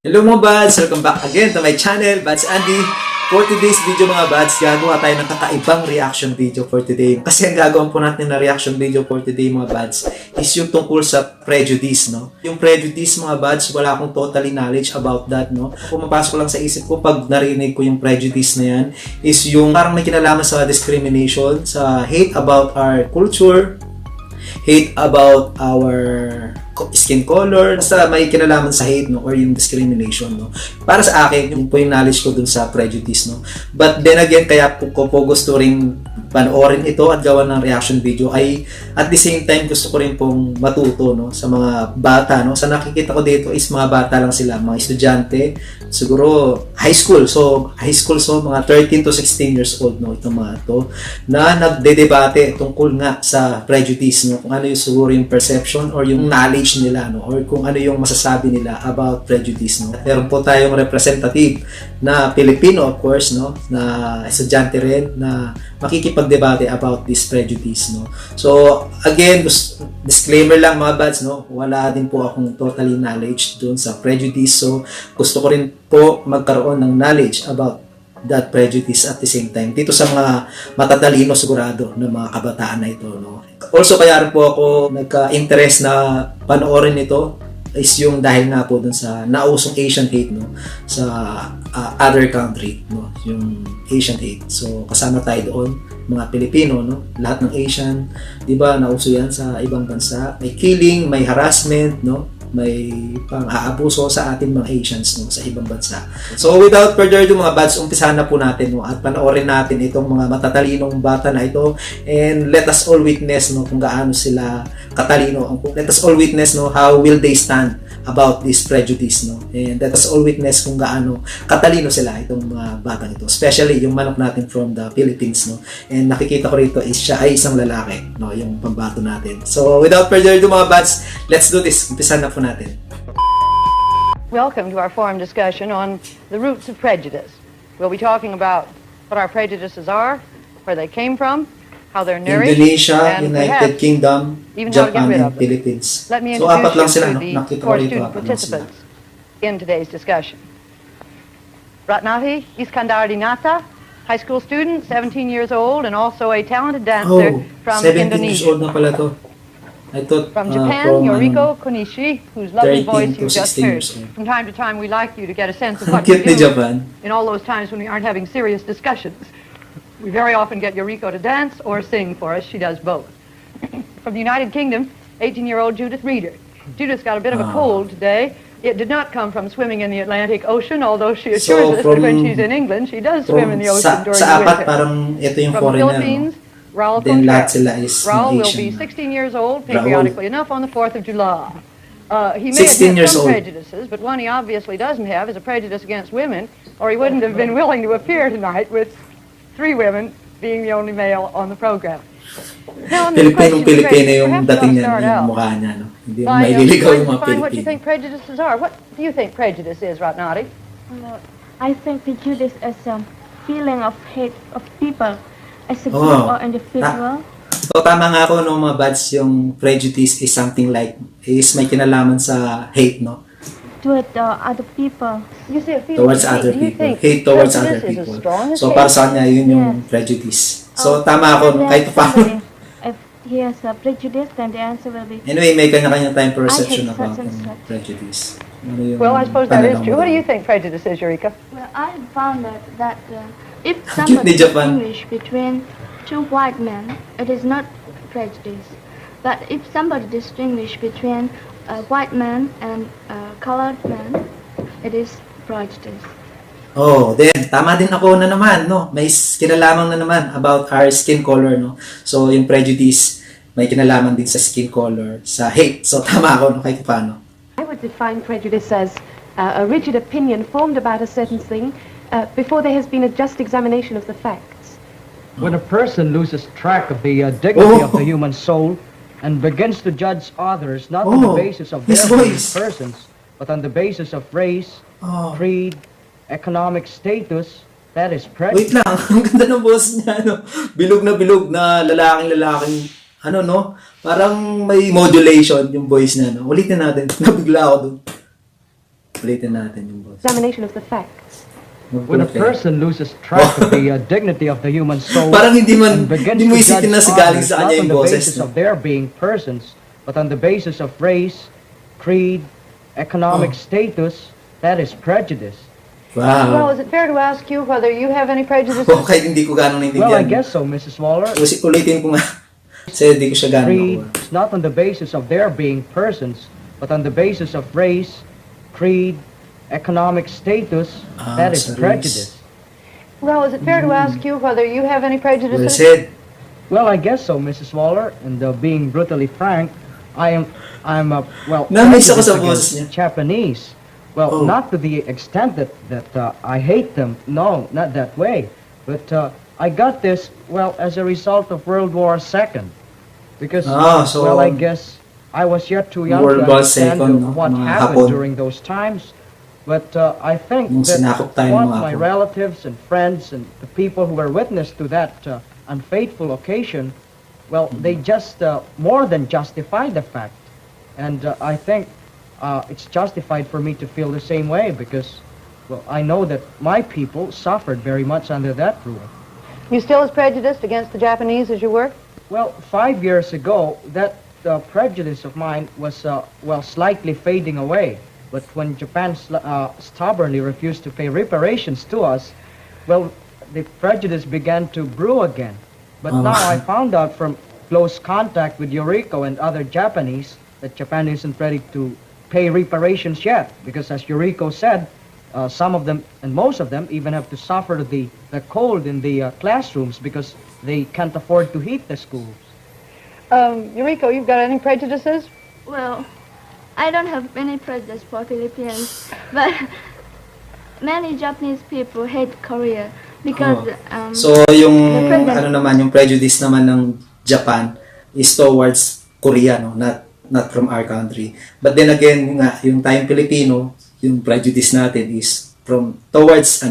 Hello mga bads! Welcome back again to my channel, Bads Andy. For today's video mga bads, gagawa tayo ng kakaibang reaction video for today. Kasi ang gagawin po natin na reaction video for today mga bads is yung tungkol sa Prejudice, no? Yung Prejudice mga bads, wala akong totally knowledge about that, no? Pumapasok lang sa isip ko pag narinig ko yung Prejudice na yan is yung parang may kinalaman sa discrimination, sa hate about our culture, hate about our skin color, basta may kinalaman sa hate, no, or yung discrimination, no. Para sa akin, yung po yung knowledge ko dun sa Prejudice, no. But then again, kaya ko po gusto rin panoorin ito at gawa ng reaction video ay at the same time gusto ko rin pong matuto, no, sa mga bata, no. Sa nakikita ko dito is mga bata lang sila, mga estudyante, siguro high school, so mga 13 to 16 years old, no, itong mga to na nagdedebate tungkol nga sa Prejudice, no, kung ano yung siguro yung perception or yung knowledge nila, no, or kung ano yung masasabi nila about Prejudice, no. At meron po tayong representative na Pilipino, of course, no, na estudyante rin na makikipagdebate about this Prejudice, no. So again, disclaimer lang mga bads, no, wala din po akong totally knowledge dun sa Prejudice, so gusto ko rin po magkaroon ng knowledge about that Prejudice at the same time dito sa mga matatalino sigurado na mga kabataan na ito, no. Also kaya rin po ako nagka-interest na panoorin ito is yung dahil nga po dun sa nausong Asian hate, no, sa other country, no, yung Asian hate. So kasama tayo doon, mga Pilipino, no, lahat ng Asian, 'di ba, nauso yan sa ibang bansa. May killing, may harassment, no, may pang-aabuso sa ating mga Asians, no, sa ibang bansa. So without further ado mga bads, umpisahan na po natin, no, at panoorin natin itong mga matatalinong bata na ito and let us all witness, no, kung gaano sila katalino. Let us all witness, no, how will they stand about this Prejudice, no, and let us all witness kung gaano katalino sila itong mga batang ito, especially yung manok natin from the Philippines, no, and nakikita ko rito is siya ay isang lalaki, no, yung pambato natin. So without further ado mga bads, let's do this. Umpisahan na po natin. Welcome to our forum discussion on the roots of prejudice. We'll be talking about what our prejudices are, where they came from, how they're nourished, Indonesia, and United Kingdom, even how to get Japan, rid and of them. Philippines. Let me So apat lang introduce sila, you no? to the Nakita ko four rito, student apat lang sila. participants in today's discussion. Ratnati Iskandardinata, high school student, 17 years old, and also a talented dancer from 17 years Indonesia. old na pala to. I thought From Japan, Yoriko Konishi, whose lovely 13 voice to you just 16 heard. years old. From time to time, we like you to get a sense of Ang what we cute ni do Japan. in all those times when we aren't having serious discussions. We very often get Yoriko to dance or sing for us. She does both. From the United Kingdom, 18-year-old Judith Reeder. Judith's got a bit of a cold today. It did not come from swimming in the Atlantic Ocean, although she assures us that when she's in England, she does swim in the ocean during sa the apat, winter. parang ito yung From the foreigner, Philippines, no? Raul Then lahat Contreras. sila is Raul will Asian. be 16 years old, patriotically enough, on the 4th of July. He may 16 have years some old. prejudices, but one he obviously doesn't have is a prejudice against women, or he wouldn't have been willing to appear tonight with 3 women being the only male on the program. Now, on this question of Pilipino prejudice, yung perhaps dating I'll niya, start yung out mukha niya, no? Hindi by may liligaw trying yung to mga find what you Pilipino. think prejudices are. What do you think prejudice is, Ratnati? I think prejudice is a feeling of hate of people as a group or individual. So tama nga ako, no, mga bads, yung Prejudice is something like, is may kinalaman sa hate, no? Toward other people. You see a feeling Towards of hate. other Do you people. think Hate towards other prejudice is people. as strong as So hate? para sa kanya, yun yung Prejudice. So tama ako, no, kahit paano. If he has a prejudice, then the answer will be Anyway, may kanya-kanya tayong perception I hate about such and yung such. Prejudice. Ano yung Well, I suppose that is pananaw true. mo What do doon? you think prejudice is, Eureka? Well, I found that if Cute ni somebody Japan. distinguish between 2 white men, it is not prejudice. But if somebody distinguish between a white man and a colored man, it is prejudice. Oh, then tama din ako na naman, no. May kinalaman na naman about our skin color, no. So yung Prejudice may kinalaman din sa skin color, sa hate. So tama ako, no, kahit paano. I would define prejudice as a rigid opinion formed about a certain thing before there has been a just examination of the facts. When a person loses track of the dignity of the human soul and begins to judge others not on the basis of their his being voice. persons, but on the basis of race, creed, economic status, that is Wait prejudice. lang, ang ganda ng boss niya, no. Bilog na lalaking, ano, no. Parang may modulation yung voice niya, no. Ulitin natin, nabigla ako dun. Ulitin natin yung boss. examination of the facts. When a person loses track of the dignity of the human soul Parang hindi and begins mo to isipin na judge galing others sa not kanya on yung the boses. basis of their being persons, but on the basis of race, creed, economic status, that is prejudice. Well, Wow. is it fair to ask you whether you have any prejudices? Kahit hindi ko gano'ng Well, I naintindihan. guess so, Mrs. Waller. Ulitin ko nga. Kasi hindi ko siya gano'ng Creed nakuha. is not on the basis of their being persons, but on the basis of race, creed, economic status, that is sa race. prejudice. Well, is it fair to ask you whether you have any Well prejudices? said. Well, I guess so, Mrs. Waller. And being brutally frank, I'm Namiss ako prejudiced sa boses against niya. Japanese. Well, Oh. not to the extent that I hate them. No, not that way. But I got this, well, as a result of World War II. Because, So, well, I guess I was yet too young World to War understand II, no? what Mga happened Hapon. during those times. But I think Nung that sinakop tayo ng what mga my Hapon. relatives and friends and the people who were witness to that unfaithful occasion, well, they just more than justified the fact. And I think it's justified for me to feel the same way because, well, I know that my people suffered very much under that rule. You still as prejudiced against the Japanese as you were? Well, 5 years ago, that prejudice of mine was, well, slightly fading away. But when Japan stubbornly refused to pay reparations to us, well, the prejudice began to brew again. But now I found out from close contact with Yuriko and other Japanese that Japan isn't ready to pay reparations yet. Because as Yuriko said, some of them, and most of them, even have to suffer the cold in the classrooms because they can't afford to heat the schools. Yuriko, you've got any prejudices? Well, I don't have any prejudice for Philippines, but many Japanese people hate Korea because So, yung, the president- ano naman, yung prejudice naman ng Japan is towards Korea, no? Not from our country. But then again, yung tayong Pilipino, yung prejudice natin is towards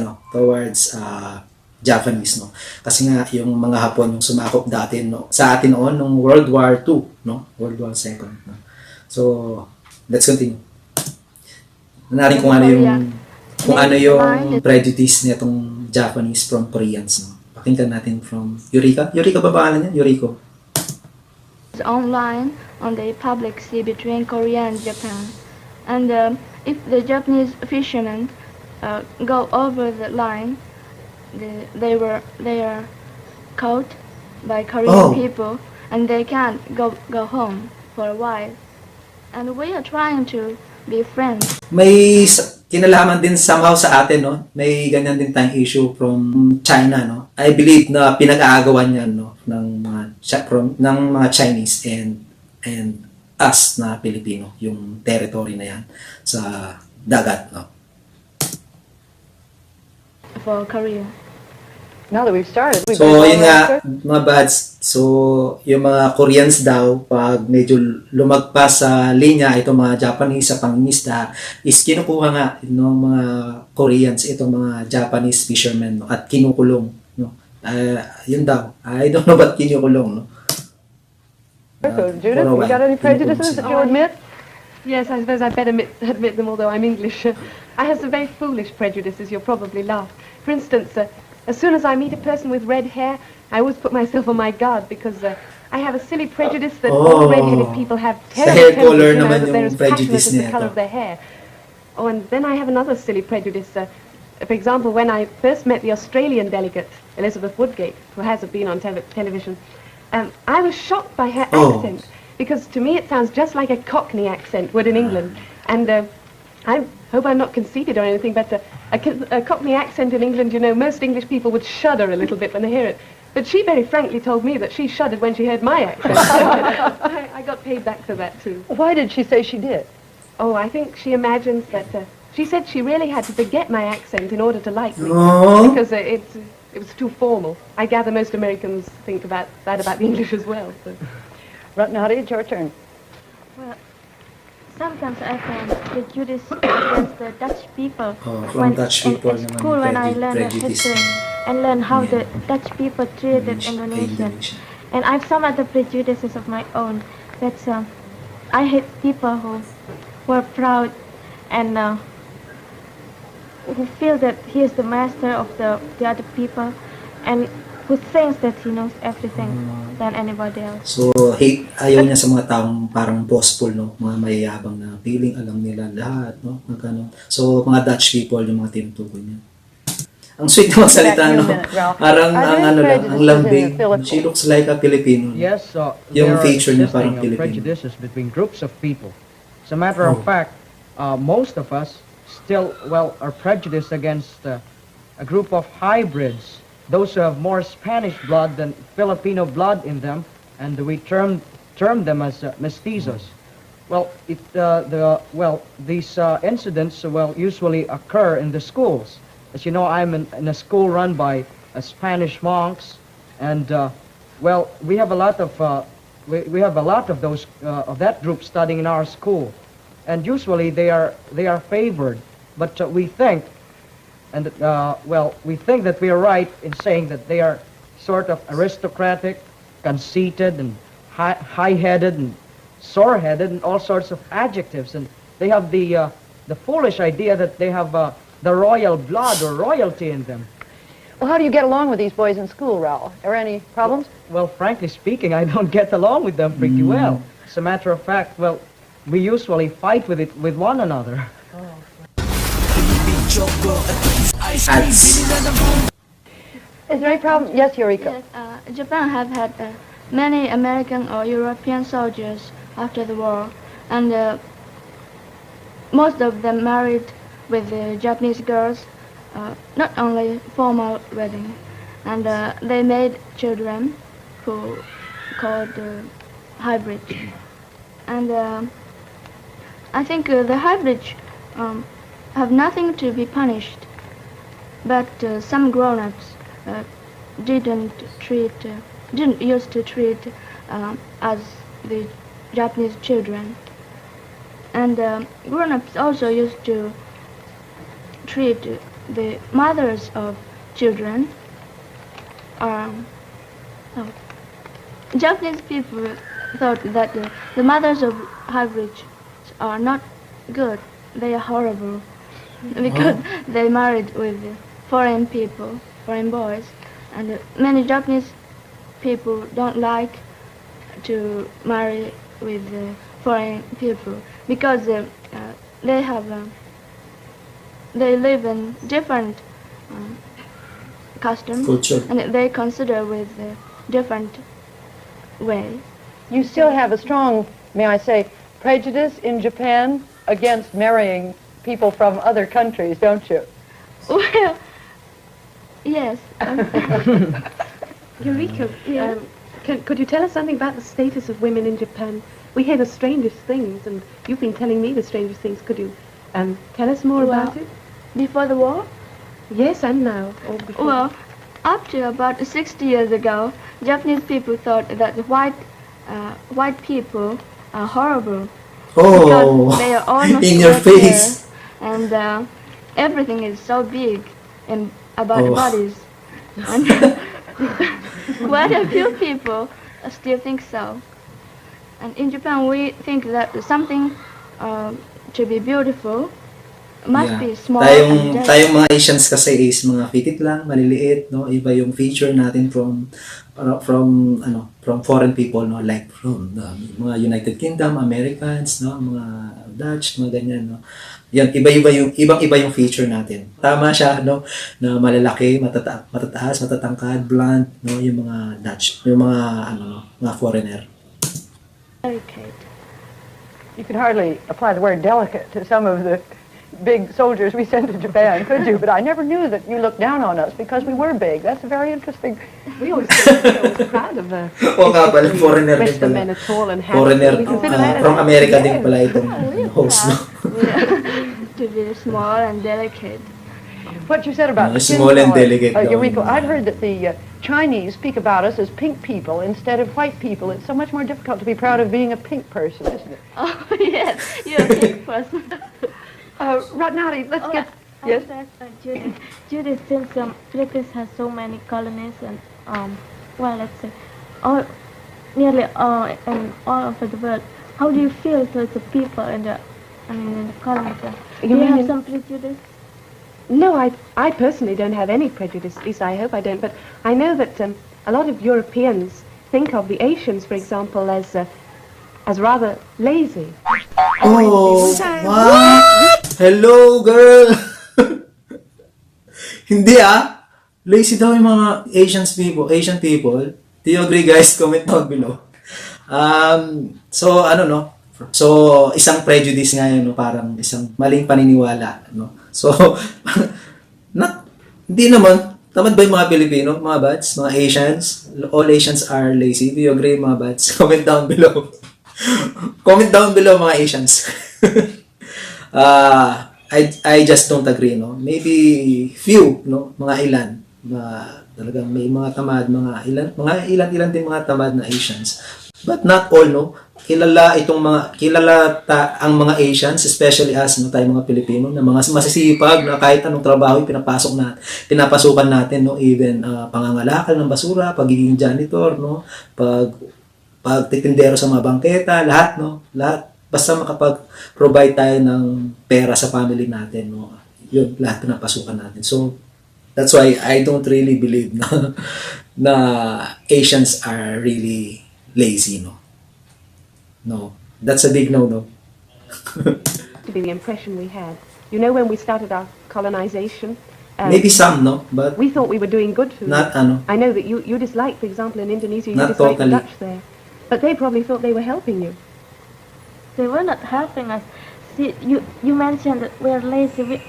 Japanese, no? Kasi nga, yung mga Hapon, yung sumakop dati, no? Sa atin noon, nung World War II, no? World War II, no? So, let's continue. Narin kung ano yung prejudice nitong Japanese from Koreans, no? Pakinggan natin from Yurika. Yurika ba pangalan niya? Yuriko. online on the public sea between Korea and Japan. And if the Japanese fishermen go over the line, they are caught by Korean people, and they can't go home for a while. And we are trying to be friends. May kinalaman din somehow sa atin, no? May ganyan din tayong issue from China, no? I believe na pinag-aagawan yan, no? ng mga Chinese and us na Pilipino, yung territory na yan sa dagat, no? For Korea. Now that we've started, we So, better go yun nga, right, sir. mga bads, so, yung mga Koreans daw, pag medyo lumagpas sa linya, itong mga Japanese sa pangingisda, is kinukuha nga ng mga Koreans, itong mga Japanese fishermen, no, at kinukulong, no. Yun daw. I don't know ba't kinukulong, no. So, Judith, you got any prejudices that you admit? Yes, I suppose I'd better admit them, although I'm English. I have some very foolish prejudices, you'll probably laugh. For instance, as soon as I meet a person with red hair, I always put myself on my guard because I have a silly prejudice that all red-headed people have Sa terrible hair tempers, color you know, naman that they're yung as passionate prejudice as the niya colour ito. of their hair. Oh, and then I have another silly prejudice. For example, when I first met the Australian delegate, Elizabeth Woodgate, who has been on television, I was shocked by her accent, because to me it sounds just like a Cockney accent would in England. And I hope I'm not conceited or anything, but a Cockney accent in England, you know, most English people would shudder a little bit when they hear it. But she very frankly told me that she shuddered when she heard my accent. I got paid back for that too. Why did she say she did? Oh, I think she imagines that... she said she really had to forget my accent in order to like me, because it was too formal. I gather most Americans think about that about the English as well. So. Ratnati, it's your turn. Well, sometimes I find prejudice against the Dutch people. From Dutch people in naman school yung when I learn prejudice history and learn how the Dutch people treated Indonesians. And I have some other prejudices of my own. That's I hate people who are proud and who feel that he is the master of the other people, and who thinks that he knows everything than anybody else. So, ayaw niya sa mga taong parang boastful, no? Mga mayayabang na feeling alam nila lahat, no? Mga ganun. So, mga Dutch people, yung mga tinutukoy niya. Ang sweet ng salita, no? Parang ang lambing. She looks like a Filipino. Yes, Yung there are feature niya parang existing Filipino. prejudices between groups of people. As a matter of fact, most of us still, are prejudiced against a group of hybrids, those who have more Spanish blood than Filipino blood in them, and we term them as mestizos. Well, these incidents usually occur in the schools. As you know, I'm in a school run by Spanish monks, and we have a lot of we have a lot of those of that group studying in our school, and usually they are favored. But we think, we think that we are right in saying that they are sort of aristocratic, conceited, and high-headed, and sore-headed, and all sorts of adjectives, and they have the foolish idea that they have the royal blood or royalty in them. Well, how do you get along with these boys in school, Raul? Are there any problems? Well, frankly speaking, I don't get along with them pretty well. As a matter of fact, we usually fight with one another. Ads. Is there any problem? Yes, Eureka. Yes, Japan have had many American or European soldiers after the war, and most of them married with Japanese girls, not only formal wedding, and they made children who called hybrids. And I think the hybrids have nothing to be punished, but some grown-ups didn't used to treat as the Japanese children, and grown-ups also used to treat the mothers of children. Japanese people thought that the mothers of hybrids are not good. They are horrible because they married with foreign people, foreign boys, and many Japanese people don't like to marry with foreign people because they live in different customs, Culture. and they consider with different way. You still have a strong, may I say, prejudice in Japan against marrying people from other countries, don't you? Well, yes. Eureka, Yeah. could you tell us something about the status of women in Japan? We hear the strangest things, and you've been telling me the strangest things. Could you tell us more about it? Before the war? Yes, and now. Or before. Well, up to about 60 years ago, Japanese people thought that the white people are horrible because they are almost in your like face. hair, and everything is so big about bodies. And quite a few people still think so. And in Japan, we think that something to be beautiful must be small and delicate. Tayong mga Asians kasi is mga pitit lang, maliliit, no? Iba yung feature natin from foreign people, no? Like from the mga United Kingdom, Americans, no? Mga Dutch, mga ganyan, no? Yan, ibang-iba yung feature natin. Tama siya, no? Na malalaki, matataas, matatangkad, blunt, no? Yung mga Dutch, yung mga foreigner. Delicate. You could hardly apply the word delicate to some of the big soldiers we sent to Japan, could you? But I never knew that you looked down on us because we were big. That's very interesting. We always feel proud of the Oo nga pala, foreigner din Western pala. men are tall and handsome. Foreigner, We consider that from as- America din pala itong host, no? To be small and delicate. What you said about skin small and color, delicate daw Eureka, yung- I've heard that the Chinese speak about us as pink people instead of white people. It's so much more difficult to be proud of being a pink person, isn't it? Oh, yes, you're a big person. Ratnati, let's get... I Yes? want to ask Judith, since Philippines has so many colonies and let's say nearly and all over the world, how do you feel towards the people in the colonies? Do you have some prejudice? No, I personally don't have any prejudice, at least I hope I don't, but I know that a lot of Europeans think of the Asians, for example, as rather lazy. Oh, what? Hello, girl! Hindi ah. Lazy daw yung mga Asian people. Do you agree, guys? Comment down below. So, ano, no? So, isang prejudice nga yun, no? Parang isang maling paniniwala, no? So, hindi naman. Tamad ba yung mga Pilipino, mga bads, mga Asians? All Asians are lazy. Do you agree, mga bads? Comment down below. Comment down below, mga Asians. I just don't agree, no? Maybe few, no? Mga ilan. Talagang may mga tamad, mga ilan din mga tamad na Asians. But not all, no? Ang mga Asians, especially us, no, tayo mga Pilipino, na mga masisipag na kahit anong trabaho pinapasukan natin, no, even pangangalakal ng basura, pagiging janitor, no, pagtitindero sa mga bangketa, lahat, no, lahat, basta makapag-provide tayo ng pera sa family natin, no, yun, lahat pinapasukan natin. So, that's why I don't really believe na Asians are really lazy, no. No, that's a big no-no. To be the impression we had. You know, when we started our colonization, Maybe some, no? But we thought we were doing good food. not, I know that you dislike, for example, in Indonesia, you Not dislike totally. the Dutch there. But they probably thought they were helping you. They were not helping us. See, you mentioned that we're lazy.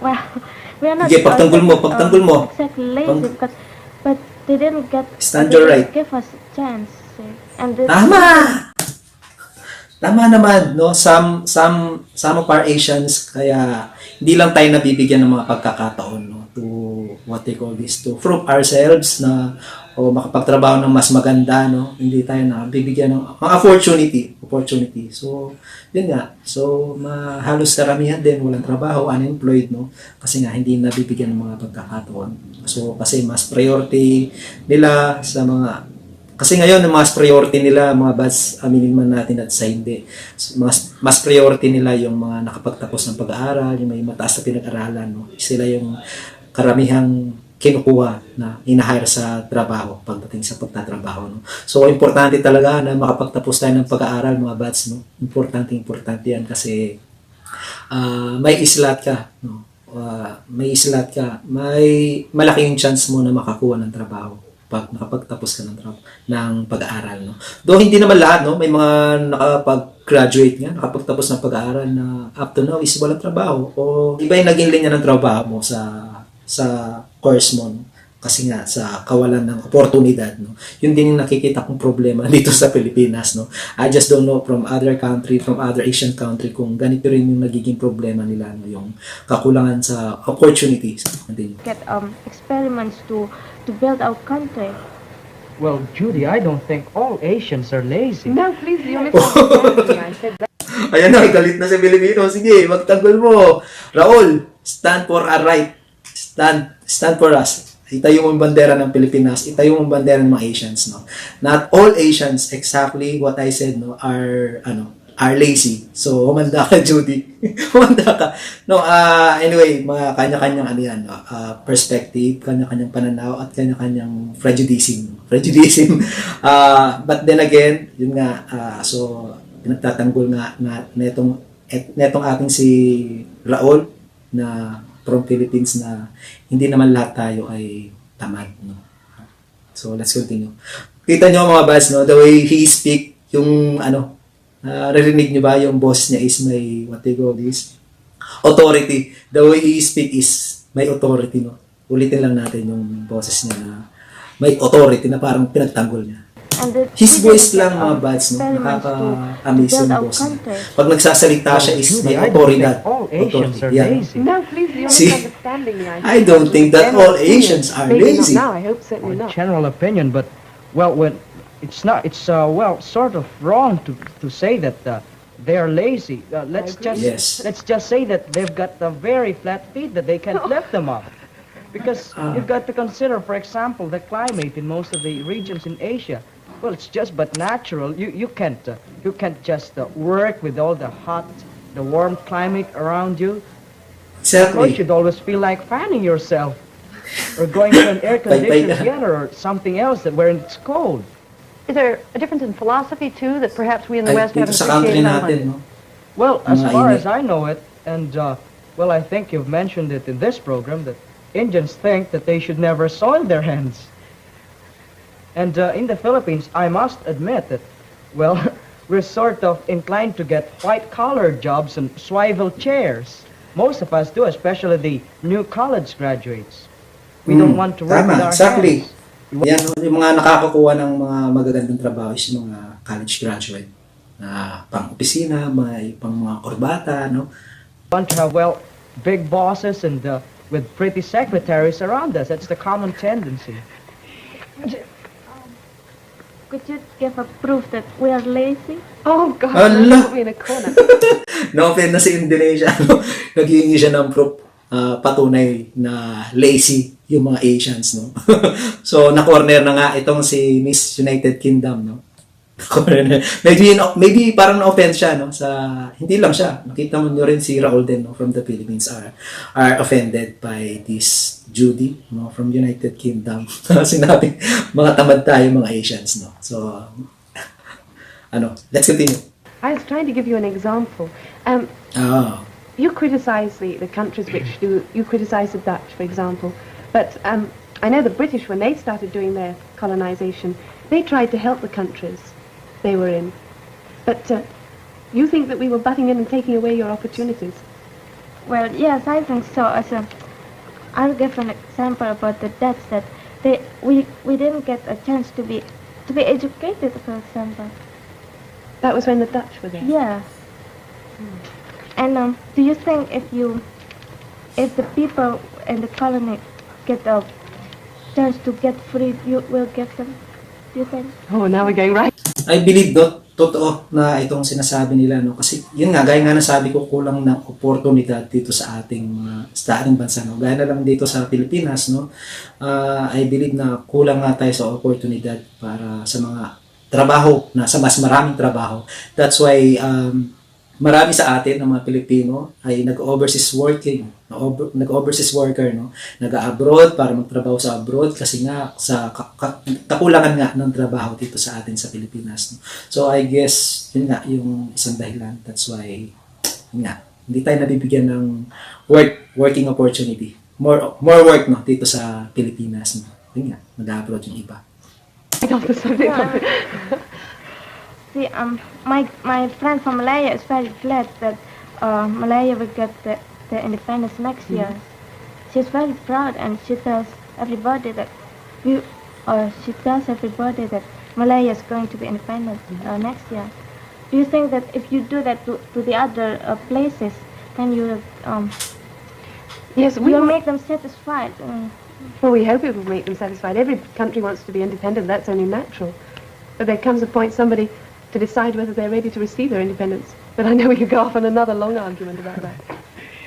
Well, we're not. Sige, pagtanggol mo. Exactly lazy, but they didn't Stand they your didn't right. give us a chance. See. And this, Tama naman, no? Some of our Asians, kaya hindi lang tayo nabibigyan ng mga pagkakataon, no? To, what they call this, to prove ourselves na, o makapagtrabaho ng mas maganda, no? Hindi tayo nabibigyan ng mga opportunity. So, yun nga. So, halos karamihan din, walang trabaho, unemployed, no? Kasi nga, hindi nabibigyan ng mga pagkakataon. So, kasi mas priority nila sa mga. Kasi ngayon, ang mas priority nila, mga bads, aminin man natin at sa hindi, mas priority nila yung mga nakapagtapos ng pag-aaral, yung may mataas na pinag-aralan, no? Sila yung karamihang kinukuha na inahire sa trabaho pagdating sa pagtatrabaho, no? So, importante talaga na makapagtapos tayo ng pag-aaral, mga bads, no? Importante yan kasi may islat ka, no? May malaki yung chance mo na makakuha ng trabaho pag nakapagtapos ka ng pag-aaral, no? Though hindi naman lahat, no? May mga nakapag-graduate nga, nakapagtapos ng pag-aaral na up to now is walang trabaho o iba yung naging linya ng trabaho mo sa course mo, no? Kasi nga sa kawalan ng oportunidad, no? Yun din yung nakikita kong problema dito sa Pilipinas, no? I just don't know from other Asian country kung ganito rin yung nagiging problema nila, no? Yung kakulangan sa opportunities. get experiments to build our country. Well, Judy, I don't think all Asians are lazy. No, please, you're misunderstanding me. I said that. Ayan na, galit na si Pilipino. Sige, magtanggol mo. Raul, stand for our right. Stand for us. Itayo mo yung bandera ng Pilipinas. Itayo mo yung bandera ng mga Asians, no? Not all Asians, exactly what I said, no, are lazy. So, humanda ka, Judy. Humanda ka. No, anyway, mga kanya-kanyang perspective, kanya-kanyang pananaw, at kanya-kanyang prejudice. But then again, yun nga, so, pinagtatanggol nga netong ating si Raul na from Philippines na hindi naman lahat tayo ay tamad, no? So, let's continue. Kita nyo mga bads, no? The way he speak, yung naririnig nyo ba yung boss niya is may, what they call this? Authority. The way he speak is may authority, no? Ulitin lang natin yung boses niya na may authority na parang pinagtanggol niya. His voice lang, mga bads, no? Nakaka-amaze yung boss niya. Pag nagsasalita siya is may autoridad. All Asians are lazy. No, please, you're See, misunderstanding me. I don't think that all Asians are Maybe lazy. not now, I hope certainly Well, not. general opinion, but well, it's sort of wrong to say that they are lazy. Let's just say that they've got very flat feet that they can't lift them up. Because you've got to consider, for example, the climate in most of the regions in Asia. Well, it's just but natural. You can't just work with all the warm climate around you. Exactly. course, you'd always feel like fanning yourself, or going to an air-conditioned Bye-bye. theater or something else that where it's cold. Is there a difference in philosophy, too, that perhaps we in the Ay, West dito haven't sa country appreciated? natin, no? Well, as Mga far init. as I know it, and well, I think you've mentioned it in this program, that Indians think that they should never soil their hands. And in the Philippines, I must admit that, well, we're sort of inclined to get white-collar jobs and swivel chairs. Most of us do, especially the new college graduates. We don't want to work with Tama, our exactly. hands. Yan, yung mga nakakakuha ng mga magagandang trabaho is yung mga college graduate na pang-opisina, may pang mga kurbata, no? Want to have, well, big bosses and with pretty secretaries around us. That's the common tendency. Could you give a proof that we are lazy? Oh, God, Allah. put me in a corner. Na-offend na si Indonesia, no? Naghihingi siya ng proof, patunay na lazy yung mga Asians, no? So, na-corner na nga itong si Miss United Kingdom, no? Maybe parang na-offend siya, no? Sa, hindi lang siya. Nakita mo nyo rin si Raul din, no? From the Philippines are offended by this Judy, no? From United Kingdom. Sinabi, mga tamad tayo mga Asians, no? So, let's continue. I was trying to give you an example. Oh. You criticize the countries which do, you criticize the Dutch, for example, but I know the British, when they started doing their colonization, they tried to help the countries they were in. But you think that we were butting in and taking away your opportunities? Well, yes, I think so. I'll give an example about the Dutch that we didn't get a chance to be educated, for example. That was when the Dutch were there. Yeah. And do you think if the people in the colony get a chance to get free, you will get them? Do you think? Oh, now we're going right. I believe totoo na itong sinasabi nila, no? Kasi yun nga, gaya nga nasabi ko, kulang ng oportunidad dito sa ating bansa, no? Gaya na lang dito sa Pilipinas, no? I believe na kulang nga tayo sa oportunidad para sa mga trabaho, sa mas maraming trabaho. That's why marami sa atin ng mga Pilipino ay nag-overseas worker, no? Nag-abroad para magtrabaho sa abroad kasi nga sa kakulangan nga ng trabaho dito sa atin sa Pilipinas, no? So I guess yun nga yung isang dahilan. That's why yun nga, hindi tayo nabibigyan ng working opportunity. More work, no, dito sa Pilipinas, no? Yun nga, nag-abroad yung iba. See, my friend from Malaya is very glad that Malaya will get the independence next year. She's very proud, and she tells everybody that Malaya is going to be independent next year. Do you think that if you do that to the other places, then you Yes, will make them satisfied? Well, we hope it will make them satisfied. Every country wants to be independent. That's only natural. But there comes a point somebody to decide whether they're ready to receive their independence. But I know we could go off on another long argument about that.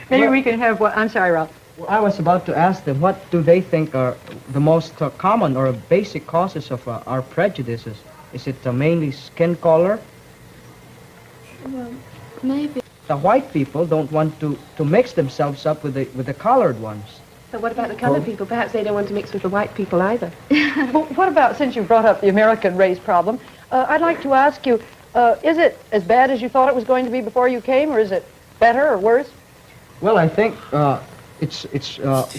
Maybe we can have what? I'm sorry, Ralph. Well, I was about to ask them, what do they think are the most common or basic causes of our prejudices? Is it mainly skin color? Well, maybe. The white people don't want to mix themselves up with the colored ones. But what about the colored people? Perhaps they don't want to mix with the white people either. Well, what about, since you brought up the American race problem, I'd like to ask you, is it as bad as you thought it was going to be before you came, or is it better or worse? Well, I think it's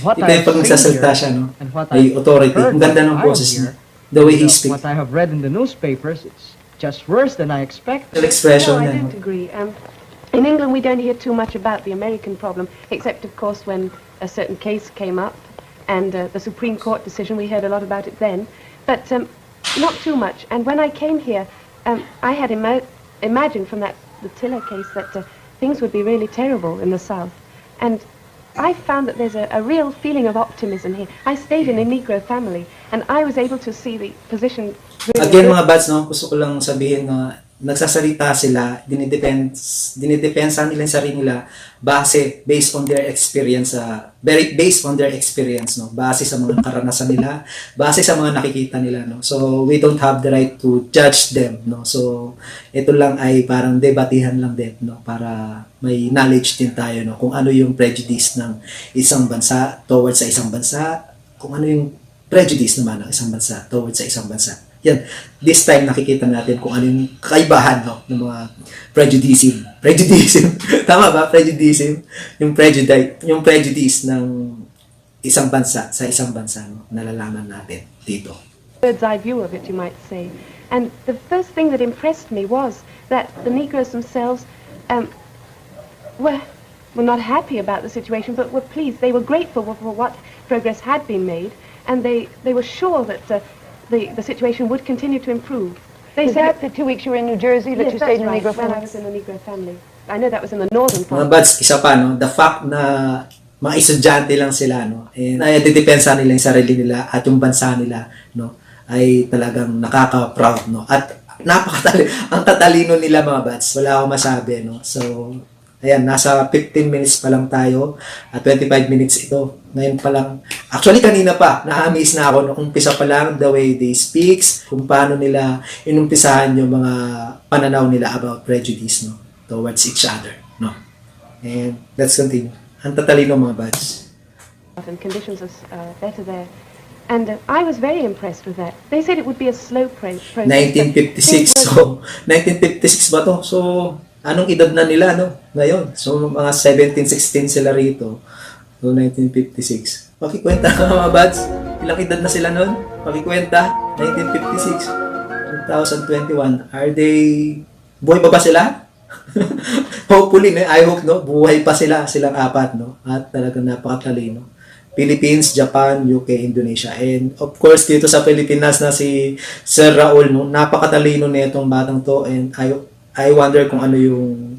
what Ito yung pag I've seen nagsasalita here siya, no? and what Ay, I've authority. heard Ang ganda when ng I was boses niya. here, The way he and, speaks. what I have read in the newspapers, it's just worse than I expected. The expression No, I niya, no? don't agree. In England, we don't hear too much about the American problem, except, of course, when a certain case came up and the Supreme Court decision, we heard a lot about it then. But not too much. And when I came here, I had imagined from the Tiller case that things would be really terrible in the South. And I found that there's a real feeling of optimism here. I stayed in a Negro family, and I was able to see the position really Again, good. mga bats, no? Gusto ko lang sabihin na nagsasalita sila, dinidepensa nila yung sarili nila based on their experience, based on their experience, no? Base sa mga karanasan nila, base sa mga nakikita nila, no? So, we don't have the right to judge them, no? So, ito lang ay parang debatihan lang din, no? Para may knowledge din tayo, no? Kung ano yung prejudice ng isang bansa towards sa isang bansa, kung ano yung prejudice naman ng isang bansa towards sa isang bansa. Yan, this time nakikita natin kung ano yung kaibahan, no, ng mga prejudice. Tama ba? Prejudice. Yung prejudice ng isang bansa sa isang bansa, no, nalalaman natin dito. Bird's eye view of it, you might say. And the first thing that impressed me was that the Negroes themselves were not happy about the situation, but were pleased. They were grateful for what progress had been made, and they were sure that the situation would continue to improve. Is that the 2 weeks you were in New Jersey that Yes, you stayed in the right, Negro when I family? was in the Negro family. I know that was in the northern Mga part. buds, isa pa, no, the fact na mga estudyante lang sila, no, and ay didepensa nila yung sarili nila at yung bansa nila, no, ay talagang nakaka-proud, no, at ang tatalino nila, mga buds, wala akong masabi, no. So, ayan, nasa 15 minutes pa lang tayo at 25 minutes ito. Ngayon pa lang, actually kanina pa, na-amaze na ako nung umpisa pa lang the way they speaks, kung paano nila inumpisahan yung mga pananaw nila about prejudice, no, towards each other, no. And let's continue. Ang tatalino, mga buds. And conditions are better there. And I was very impressed with that. They said it would be a slow process. 1956. So, 1956 ba to? So, anong edad na nila, no? Ngayon. So, mga 17, 16 sila rito. So, 1956. Pakikwenta ka, mga buds. Ilang edad na sila nun? Pakikwenta. 1956. 2021. Are they... Buhay pa ba sila? Hopefully, I hope, no? Buhay pa sila. Silang apat, no? At talagang napakatalino. Philippines, Japan, UK, Indonesia. And of course, dito sa Pilipinas na si Sir Raul, no? Napakatalino na itong batang to. And I wonder kung ano yung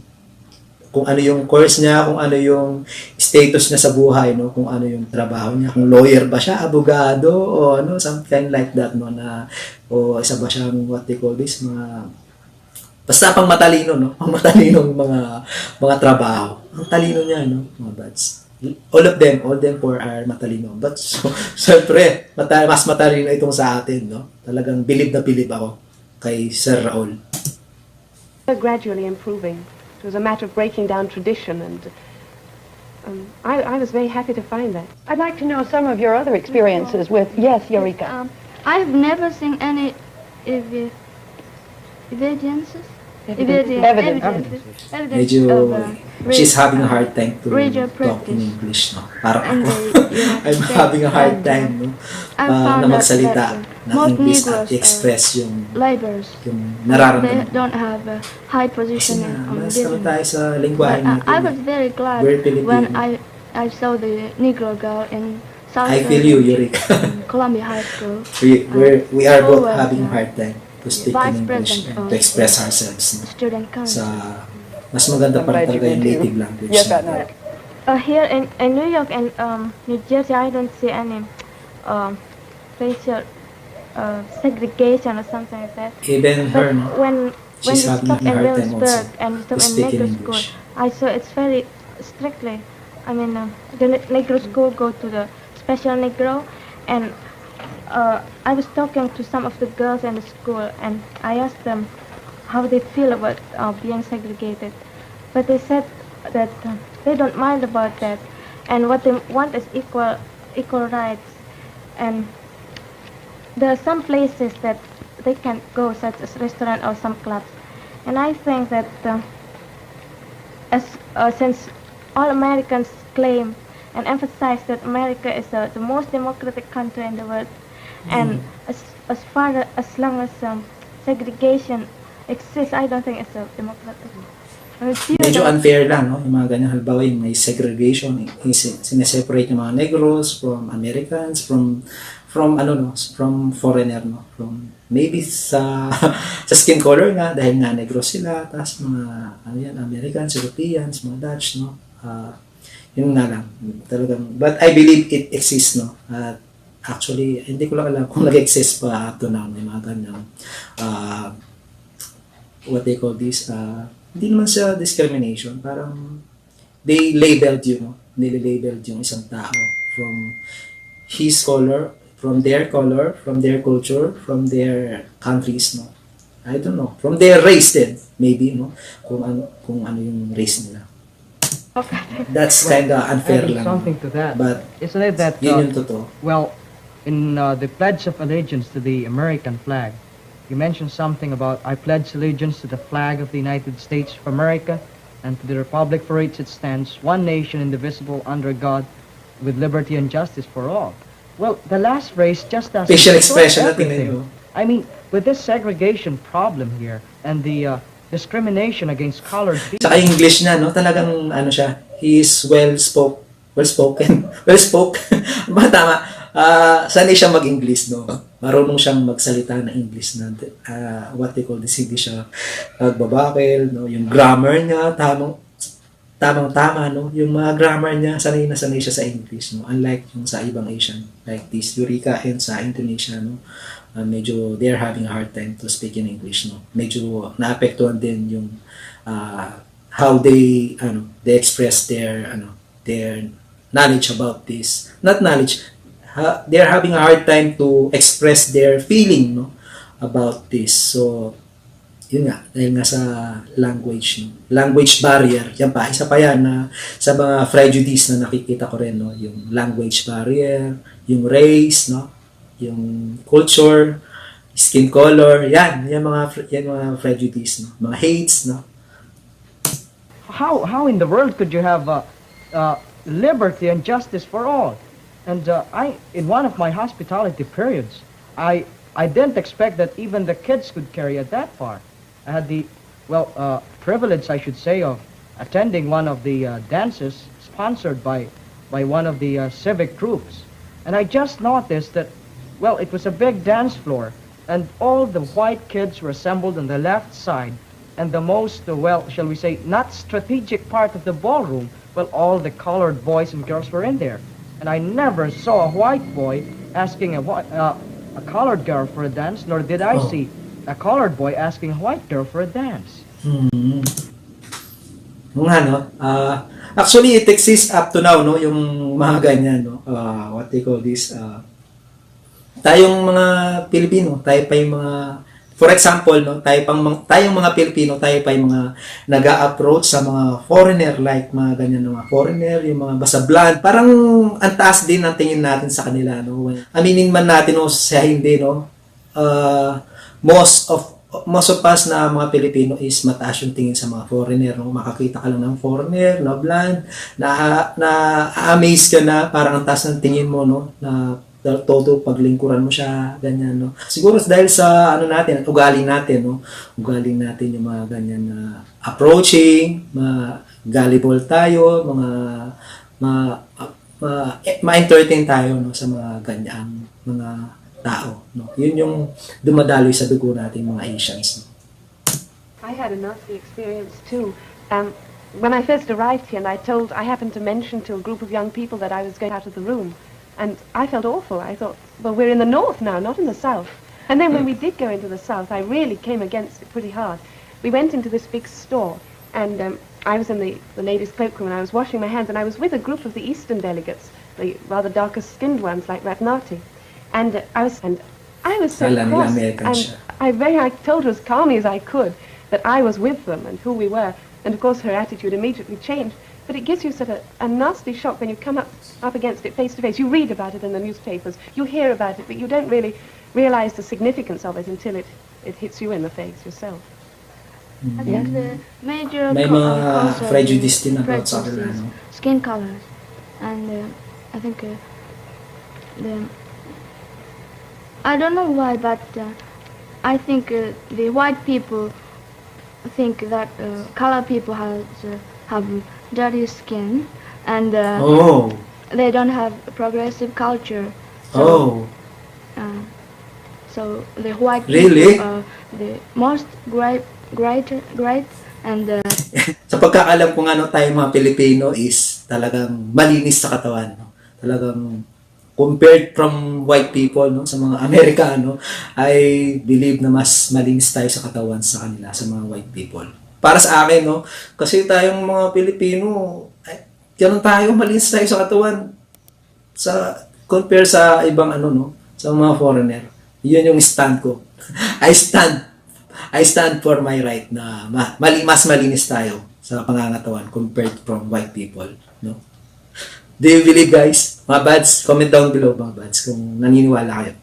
course niya, kung ano yung status niya sa buhay, no, kung ano yung trabaho niya, kung lawyer ba siya, abogado, o ano, something like that, no, na, o isa ba siyang, what they call this, basta pang matalino, no, pang matalinong mga trabaho. Ang talino niya, no, mga buds. All of them four are matalino. But, so, syempre, mas matalino itong sa atin, no. Talagang bilib na bilib ako kay Sir Raul. Gradually improving. It was a matter of breaking down tradition, and I was very happy to find that. I'd like to know some of your other experiences with, yes, Eureka. I've never seen any evidences. Medyo, she's having a hard time to radio talk in practice. English, no? Parang And ako, I'm having a hard time, no? I found Na out magsalita that ng most English at Negroes express yung laborers. yung They nararamdaman. don't have a high Kasi position in na, mas business. tayo sa lingwahe But I was natin. very glad We're Filipino. when I saw the Negro girl in South I feel you, Eureka. Columbia High School. We are both So, having a hard time to speak Vice in English President and of to express ourselves, no? Student council. Sa mas maganda pa rin talaga yung native language. Yes, natin. Batna. Here in New York and New Jersey, I don't see any racial segregation or something like that. Even But her, no? when we She's having stop a in hard time Williamsburg also and we stop to in speak in Negro school, English. I saw it's very strictly. I mean, the Negro school go to the special Negro, and I was talking to some of the girls in the school, and I asked them how they feel about being segregated, but they said that they don't mind about that, and what they want is equal rights, and there are some places that they can go, such as restaurant or some clubs, and I think that since all Americans claim and emphasize that America is the most democratic country in the world, and as long as segregation exists, I don't think it's a democratic. Medyo unfair lang, no? Yung mga ganyan, halimbawa yung may segregation, sineseparate yung mga Negros from Americans, from foreigner, no? From maybe sa skin color nga, dahil nga Negros sila, tapos mga Americans, Europeans, mga Dutch, no? Yun nga lang, talagang, but I believe it exists, no? Actually, hindi ko lang alam kung nag-exist pa up to now, may mga ganyan what they call this, hindi naman sa discrimination, parang they labeled you, no? Nililabeled yung isang tao from his color, from their color, from their culture, from their countries, no? I don't know, from their race din, maybe, no? Kung ano yung race nila. That's kind of unfair Adding lang. something to that. But, Isn't it that, yun yung totoo. well, in the Pledge of Allegiance to the American flag, you mentioned something about, I pledge allegiance to the flag of the United States of America and to the republic for which it stands, one nation indivisible under God, with liberty and justice for all. Well, the last phrase just doesn't Facial describe expression natin everything. yun. I mean, with this segregation problem here and the discrimination against colored people, Tsaka yung English niya, no? Talagang, ano siya, he is well-spoken. Well-spoken. Ba, tama? Sanay siya mag-English, no? Marunong siyang magsalita ng English na, what they call this, hindi siya nagbabakil, no? Yung grammar niya, tamang-tama, no? Yung mga grammar niya, sanay na sanay siya sa English, no? Unlike yung sa ibang Asian, like this, Eureka and sa Indonesia, no? Medyo they're having a hard time to speak in English, no? Medyo naapektuhan din yung how they express their knowledge about this. Not knowledge, they're having a hard time to express their feeling, no, about this. So yun nga, dahil nga sa language, no? Language barrier, yan pa, isa pa yan na sa mga prejudice na nakikita ko rin, no? Yung language barrier, yung race, no? Yung culture, skin color, yan mga prejudice, no? Mga hates, no? how in the world could you have liberty and justice for all? And in one of my hospitality periods, I didn't expect that even the kids could carry it that far. I had the privilege, I should say, of attending one of the dances sponsored by one of the civic groups, and I just noticed that, well, it was a big dance floor, and all the white kids were assembled on the left side, and the most, shall we say, not strategic part of the ballroom, well, all the colored boys and girls were in there. And I never saw a white boy asking a colored girl for a dance, nor did I see a colored boy asking a white girl for a dance. Actually, it exists up to now, no, yung mga ganyan, no, what they call this, tayong mga Pilipino, tayo pa yung mga, for example, no, tayong mga Pilipino, tayo pa yung mga nag-a-approach sa mga foreigner, like mga ganyan, mga foreigner, yung mga basta blonde, parang ang taas din ang tingin natin sa kanila, no. Aminin man natin o sa hindi, no, most of us na mga Pilipino is mataas yung tingin sa mga foreigner, no? Makakita ka lang ng foreigner na blonde, na-amaze ka na, parang ang taas ng tingin mo, no, na todo paglingkuran mo siya, ganyan, no. Siguro dahil sa ugali natin, no, ugali natin yung mga ganyan na approaching, gullible tayo, ma-entertain tayo, no, sa mga ganyan mga tao, no. Yun yung dumadaloy sa dugo natin mga Asians, no. I had a nasty experience too. When I first arrived here, and I happened to mention to a group of young people that I was going out of the room, and I felt awful. I thought, well, we're in the north now, not in the south. And then when we did go into the south, I really came against it pretty hard. We went into this big store, and I was in the ladies' cloakroom, and I was washing my hands, and I was with a group of the eastern delegates, the rather darker-skinned ones like Ratnati. And I was so cross, and I told her as calmly as I could that I was with them and who we were, and of course her attitude immediately changed. But it gives you sort of a nasty shock when you come up against it face to face. You read about it in the newspapers, you hear about it, but you don't really realize the significance of it until it hits you in the face yourself. I think the major May mga also prejudice din the about sa prejudice kanila, no? skin colors, and I think I don't know why, but I think the white people think that colored people have dirty skin, and they don't have progressive culture. So, so the white Really? people are the most great, and Sa pagkakalam ko nga, no, tayo mga Pilipino is talagang malinis sa katawan, no? Talagang compared from white people, no, sa mga Amerikano, I believe na mas malinis tayo sa katawan sa kanila, sa mga white people. Para sa akin, no, kasi tayong mga Pilipino, ay, ganun tayo, malinis tayo sa katawan. Sa, compare sa ibang ano, no, sa mga foreigner. Yun yung stand ko. I stand for my right na mas malinis tayo sa pangangatawan compared from white people, no? Do you believe, guys? Mga bads, comment down below, mga bads, kung naniniwala kayo.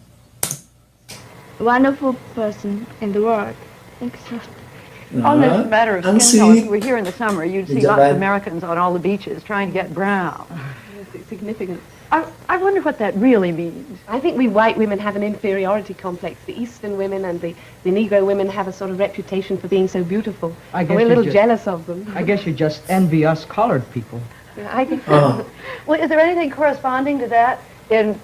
Wonderful person in the world. Thank you so much. On this matter of ang skin tone, if sweet. you were here in the summer, you'd In see lots Japan. of Americans on all the beaches trying to get brown. It's significant. I wonder what that really means. I think we white women have an inferiority complex. The Eastern women and the Negro women have a sort of reputation for being so beautiful. I And guess we're a you little just- jealous of them. I guess you just envy us colored people. I guess. Oh. Well, is there anything corresponding to that in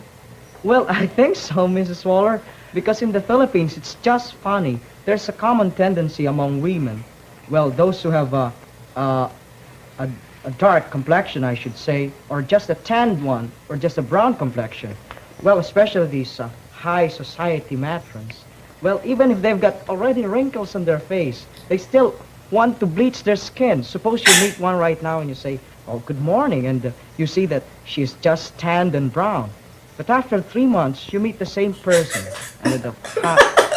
Well, I think so, Mrs. Waller, because in the Philippines, it's just funny. There's a common tendency among women, well, those who have a dark complexion, I should say, or just a tanned one, or just a brown complexion. Well, especially these high society matrons. Well, even if they've got already wrinkles on their face, they still want to bleach their skin. Suppose you meet one right now and you say, "Oh, good morning," and you see that she's just tanned and brown. But after 3 months, you meet the same person, and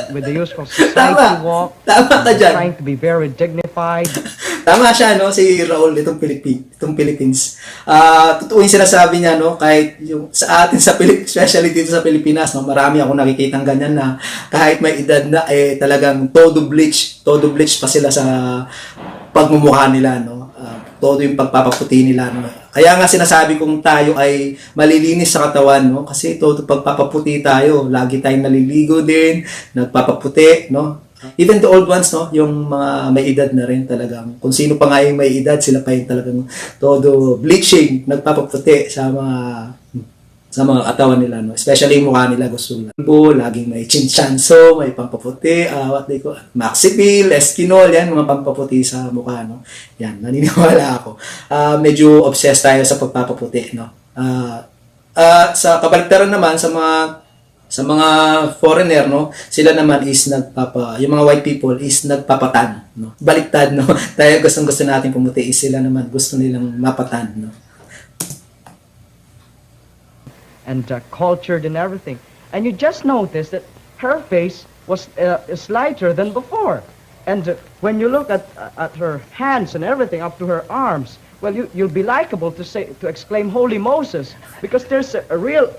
with the usual society Tama. walk, Tama ka dyan. trying to be very dignified. Tama siya, no, si Raul, itong Philippines. Totoo yung sinasabi niya, no, kahit yung sa atin sa especially dito sa Pilipinas, no, marami ako nakikitang ganyan na kahit may edad na, talagang todo bleach pa sila sa pagmumukha nila, no. Todo yung pagpapaputi nila, no. Kaya nga sinasabi kong tayo ay malilinis sa katawan, no, kasi todo pagpapaputi tayo, lagi tayong naliligo din, nagpapaputi, no. Even the old ones, no, yung mga may edad na rin talagang, kung sino pa nga yung may edad, sila pa yung talagang todo bleaching, nagpapaputi sa mga katawan nila, no? Especially yung mukha nila, gusto nila. Laging may chinchanso, may pampaputi, what they call, maxipil, eskinol, yan, mga pampaputi sa mukha, no? Yan, naniniwala ako. Medyo obsessed tayo sa pagpapaputi, no? Sa kabaliktaran naman, sa mga foreigner, no, sila naman is yung mga white people is nagpapatan, no? Baliktad, no? Tayo gusto natin pumuti, is sila naman gusto nilang mapatan, no? And cultured and everything. And you just notice that her face was is lighter than before. And when you look at her hands and everything up to her arms, well, you'll be likable to exclaim, "Holy Moses," because there's a real,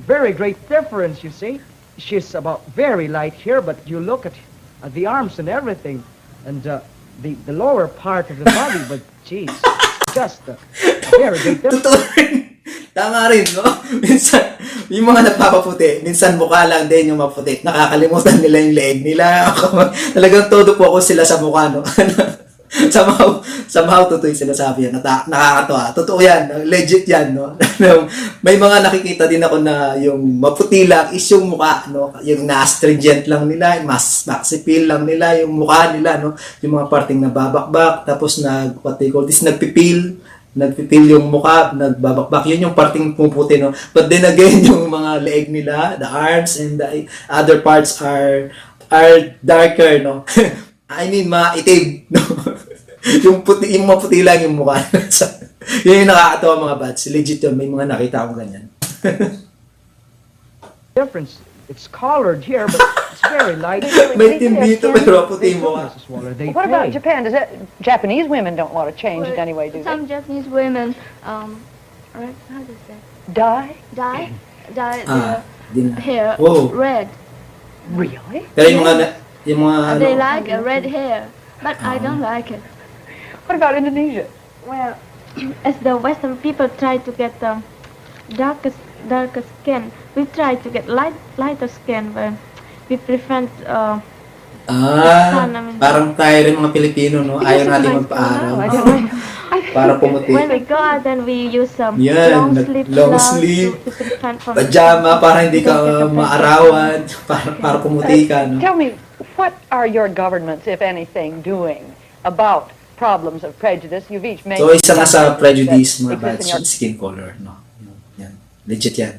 very great difference. You see, she's about very light here, but you look at the arms and everything, and the lower part of the body, but geez, just a very great difference. Totoo rin. Tama rin, no? Minsan, yung mga nagpapaputi, minsan mukha lang din yung maputi. Nakakalimutan nila yung leeg nila. Talagang todo focus sila sa mukha, no? somehow totoo yung sinasabi yan. Nakakatawa. Totoo yan. Legit yan, no? May mga nakikita din ako na yung maputi lang is yung mukha, no? Yung na-astringent lang nila, maxipil lang nila, yung mukha nila, no? Yung mga parting nababakbak, tapos what they call this, nagpipil yung mukha, nagbabakbak. Yun yung parting pumuputi, no? But then again, yung mga leeg nila, the arms and the other parts are darker, no? I mean, maitim, no? yung maputi lang yung mukha. Yun yung nakakatawa, mga bats. Legit yun. May mga nakita akong ganyan. Difference. It's colored here, but it's very light. May tim dito, pero maputi yung mukha. Mrs. Waller, they What about pay. Japan? Japanese women don't want to change it anyway, do they? Some Japanese women, right, how does that? Die? Dye Din. their hair Oh. red. Really? Pero yung mga They like a red hair, but I don't like it. What about Indonesia? Well, as the Western people try to get darker skin, we try to get lighter skin, but we prevent parang tayo rin mga Pilipino, no? Ayaw natin magpa-araw. Para pumuti. when we go out, then we use Yan, long sleeve long gloves sleeve, to prevent from pajama, para hindi ka maarawan, para pumuti ka, no? Tell me, what are your governments, if anything, doing about problems of prejudice? You've each made So, isa nga sa some prejudice, that mga exist in bats, your- skin color, no? Yan. Legit yan.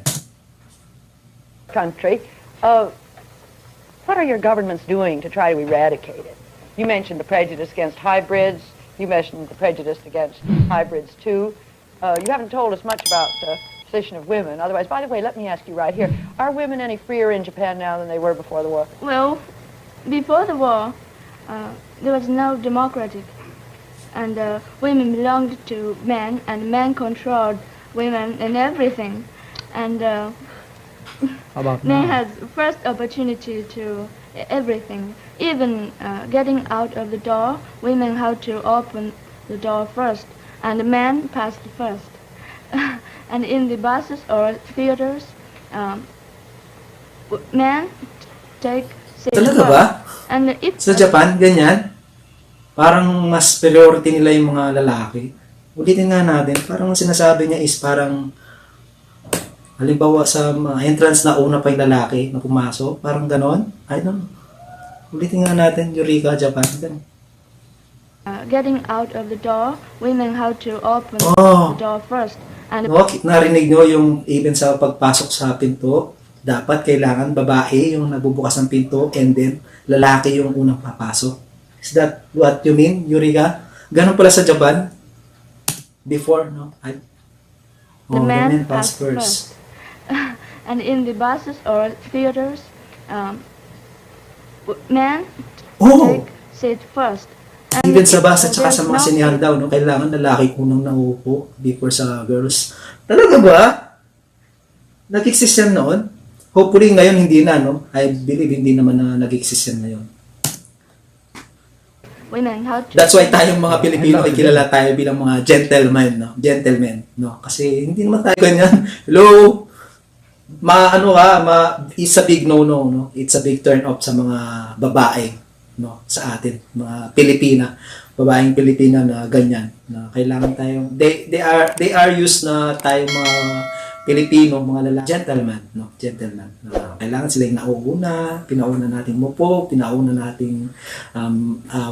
country. What are your governments doing to try to eradicate it? You mentioned the prejudice against hybrids. You mentioned the prejudice against hybrids too. You haven't told us much about the position of women. Otherwise, by the way, let me ask you right here: are women any freer in Japan now than they were before the war? Well, before the war, there was no democratic, and women belonged to men, and men controlled women in everything, and How about men now? had first opportunity to everything. Even getting out of the door, women had to open the door first, and the men passed first. And in the buses or theaters, men take seat Talaga first. ba? And if Sa Japan, ganyan? Parang mas priority nila yung mga lalaki. Ulitin nga natin, parang sinasabi niya is parang halimbawa sa entrance na una pa yung lalaki na pumasok, parang ganon. I don't know. Ulitin nga natin, Eureka, Japan. Ganun. getting out of the door, women had to open Oh. the door first. And No, narinig nyo yung even sa pagpasok sa pinto, dapat kailangan babae yung nagbubukas ng pinto and then lalaki yung unang papasok. Is that what you mean, Eureka? Ganun pala sa Japan? Before, no? the men pass passed first. And in the buses or theaters, men Oh! take seat first. And Even sa if bus at saka there's sa mga no sinihan seat, daw, no? Kailangan lalaki unang naupo before sa girls. Talaga ba? Nag-exist yan noon? Hopefully ngayon hindi na, no? I believe hindi naman na nag-exist yan ngayon. women had to. That's why tayong mga Pilipino ay kilala tayo bilang mga gentlemen, no? Gentlemen, no? Kasi hindi naman tayo ganyan. Hello? It's a big no-no, no? It's a big turn off sa mga babae, no? Sa atin, mga Pilipina, babaeng Pilipina na ganyan, na kailangan tayong they are used na tayong mga Pilipino, mga lalaki, gentlemen, no? Gentlemen. Kailangan sila yung nauuna, pinauna nating mupo, pinauna nating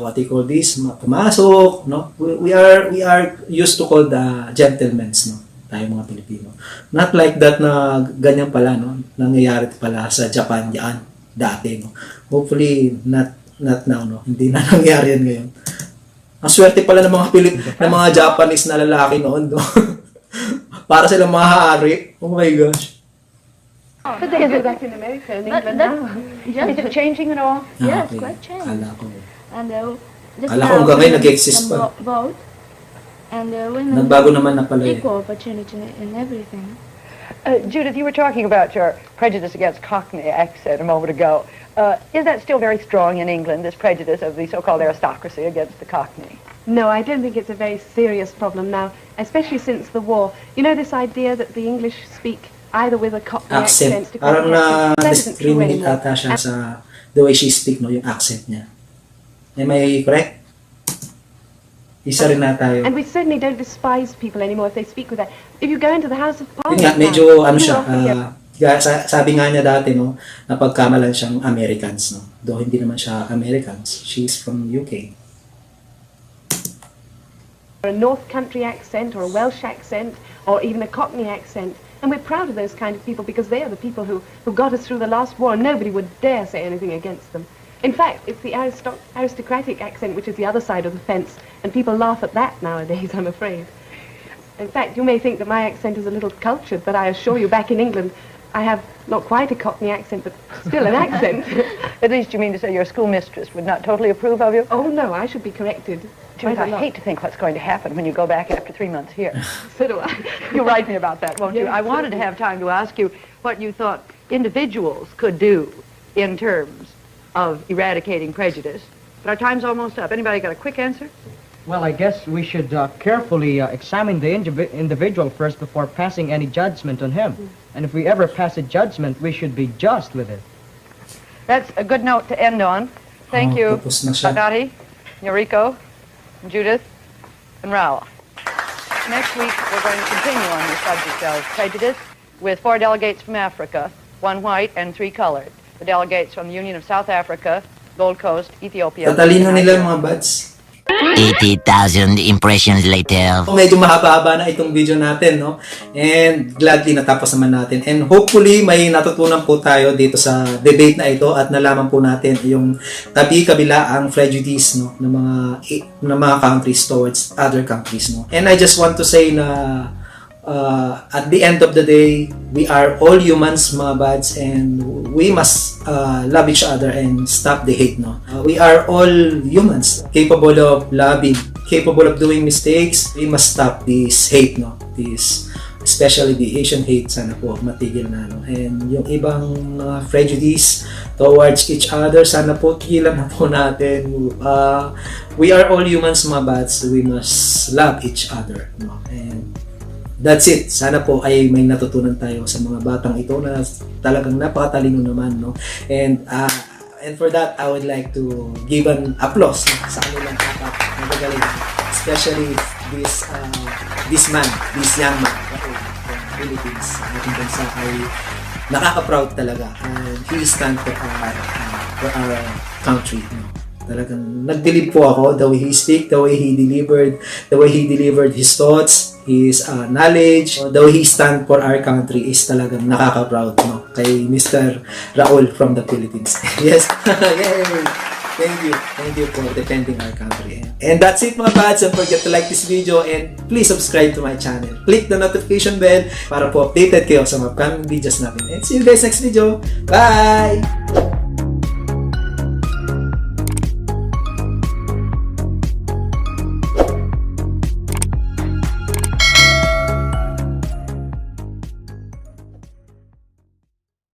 what they call this, pumasok, no? We are used to call the gentlemen, no? Tayo mga Pilipino. Not like that na ganyan pala, no? Nangyayari pala sa Japan yan dati, no? Hopefully not now, no? Hindi na nangyayari yan ngayon. Ang swerte pala ng mga ng mga Japanese na lalaki noon, no? Para silang mahahari. Oh my gosh. But they do that in America and But England that- now. Is it changing at all? Yes, okay. quite changed. Kala ko. And just Alam ko now, hanggang ngayon women nag-exist can pa. vote, and women Nagbago naman na pala eh. equal opportunity in everything. Judith, you were talking about your prejudice against Cockney accent a moment ago. Is that still very strong in England, this prejudice of the so-called aristocracy against the Cockney? No, I don't think it's a very serious problem now, especially since the war. You know this idea that the English speak either with a Cockney accent, Accent. Parang that isn't true na-discriminate anymore. ata siya sa the way she speak, no? Yung accent niya. Am I correct? Isa rin na tayo. And we certainly don't despise people anymore if they speak with that. If you go into the House of Yun nga, Parliament, medyo now, ano you siya, often get- sabi nga niya dati, no, napagkamalan siyang Americans, no? Though hindi naman siya Americans. She's from UK. a North Country accent or a Welsh accent or even a Cockney accent. And we're proud of those kind of people because they are the people who got us through the last war and nobody would dare say anything against them. In fact, it's the aristocratic accent which is the other side of the fence, and people laugh at that nowadays, I'm afraid. In fact, you may think that my accent is a little cultured, but I assure you back in England I have not quite a Cockney accent, but still an accent. At least you mean to say your schoolmistress would not totally approve of you? Oh no, I should be corrected. Judith, Quite a I lot. hate to think what's going to happen when you go back after 3 months here. So do I. You'll write me about that, won't you? Yes, I wanted to have time to ask you what you thought individuals could do in terms of eradicating prejudice. But our time's almost up. Anybody got a quick answer? Well, I guess we should carefully examine the individual first before passing any judgment on him. And if we ever pass a judgment, we should be just with it. That's a good note to end on. Thank you, Tapos na siya. Agati, Noriko, Judith, and Raul. Next week, we're going to continue on the subject of prejudice with 4 delegates from Africa, 1 white and 3 colored. The delegates from the Union of South Africa, Gold Coast, Ethiopia. Tatalino and nila Nigeria. mga buds. 80,000 impressions later. Medyo mahaba-haba na itong video natin, no? And gladly natapos naman natin. And hopefully, may natutunan po tayo dito sa debate na ito at nalaman po natin yung tabi-kabila ang prejudice, no? ng mga countries towards other countries, no? And I just want to say na at the end of the day, we are all humans, mga bads, and we must love each other and stop the hate, no? We are all humans, capable of loving, capable of doing mistakes. We must stop this hate, no? Especially the Asian hate, sana po matigil na, no? And yung ibang prejudice towards each other, sana po tigilan na po natin. We are all humans, mga bads. We must love each other, no? And that's it. Sana po ay may natutunan tayo sa mga batang ito na talagang napakatalino naman, no? And for that, I would like to give an applause, no, sa kanilang apat na gagaling. Especially this young man from Philippines. Ating bansa ay nakaka-proud talaga. He stand for our country, no? Talagang nagbilib po ako the way he speak, the way he delivered his thoughts, his knowledge, the way he stand for our country is talagang nakaka-proud, no? Kay Mr. Raul from the Philippines. Yes. Yay! Thank you for defending our country. And that's it, mga pads. Don't forget to like this video and please subscribe to my channel. Click the notification bell para po updated kayo sa mga upcoming videos natin. And see you guys next video. Bye!